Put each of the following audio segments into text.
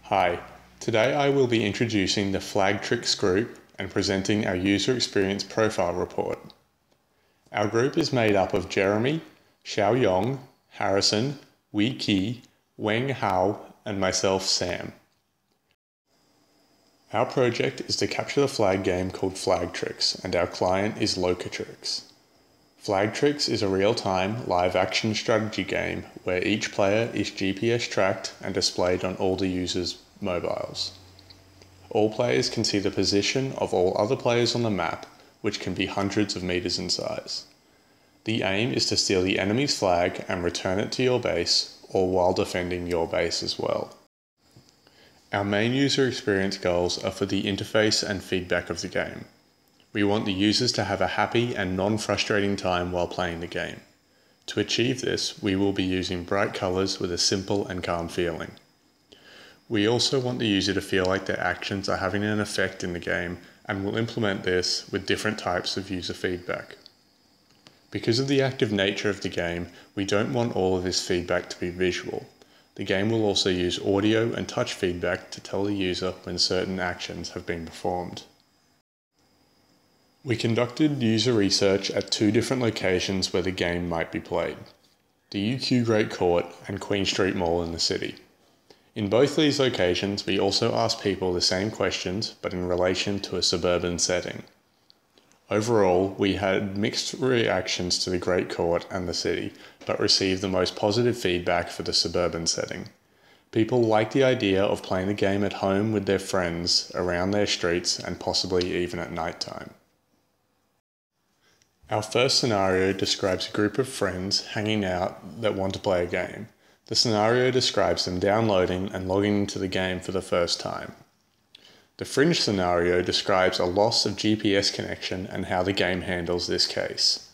Hi, today I will be introducing the Flagtrix group and presenting our user experience profile report. Our group is made up of Jeremy, Xiaoyong, Harrison, Wei Qi, Weng Hao, and myself, Sam. Our project is to capture the flag game called Flagtrix, and our client is Locatrix. Flagtrix is a real-time, live-action strategy game where each player is GPS tracked and displayed on all the users' mobiles. All players can see the position of all other players on the map, which can be hundreds of meters in size. The aim is to steal the enemy's flag and return it to your base, all while defending your base as well. Our main user experience goals are for the interface and feedback of the game. We want the users to have a happy and non-frustrating time while playing the game. To achieve this, we will be using bright colours with a simple and calm feeling. We also want the user to feel like their actions are having an effect in the game, and will implement this with different types of user feedback. Because of the active nature of the game, we don't want all of this feedback to be visual. The game will also use audio and touch feedback to tell the user when certain actions have been performed. We conducted user research at two different locations where the game might be played: the UQ Great Court and Queen Street Mall in the city. In both these locations, we also asked people the same questions, but in relation to a suburban setting. Overall, we had mixed reactions to the Great Court and the city, but received the most positive feedback for the suburban setting. People liked the idea of playing the game at home with their friends, around their streets, and possibly even at night time. Our first scenario describes a group of friends hanging out that want to play a game. The scenario describes them downloading and logging into the game for the first time. The fringe scenario describes a loss of GPS connection and how the game handles this case.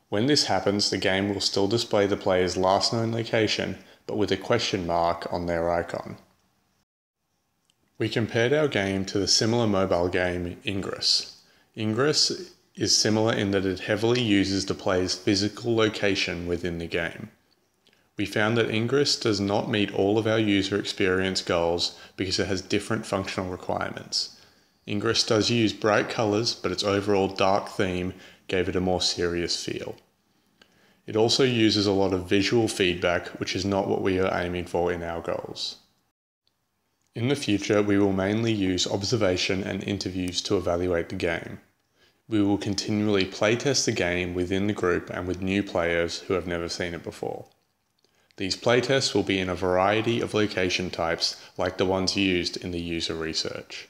When this happens, the game will still display the player's last known location, but with a question mark on their icon. We compared our game to the similar mobile game Ingress. Ingress is similar in that it heavily uses the player's physical location within the game. We found that Ingress does not meet all of our user experience goals because it has different functional requirements. Ingress does use bright colours, but its overall dark theme gave it a more serious feel. It also uses a lot of visual feedback, which is not what we are aiming for in our goals. In the future, we will mainly use observation and interviews to evaluate the game. We will continually playtest the game within the group and with new players who have never seen it before. These playtests will be in a variety of location types like the ones used in the user research.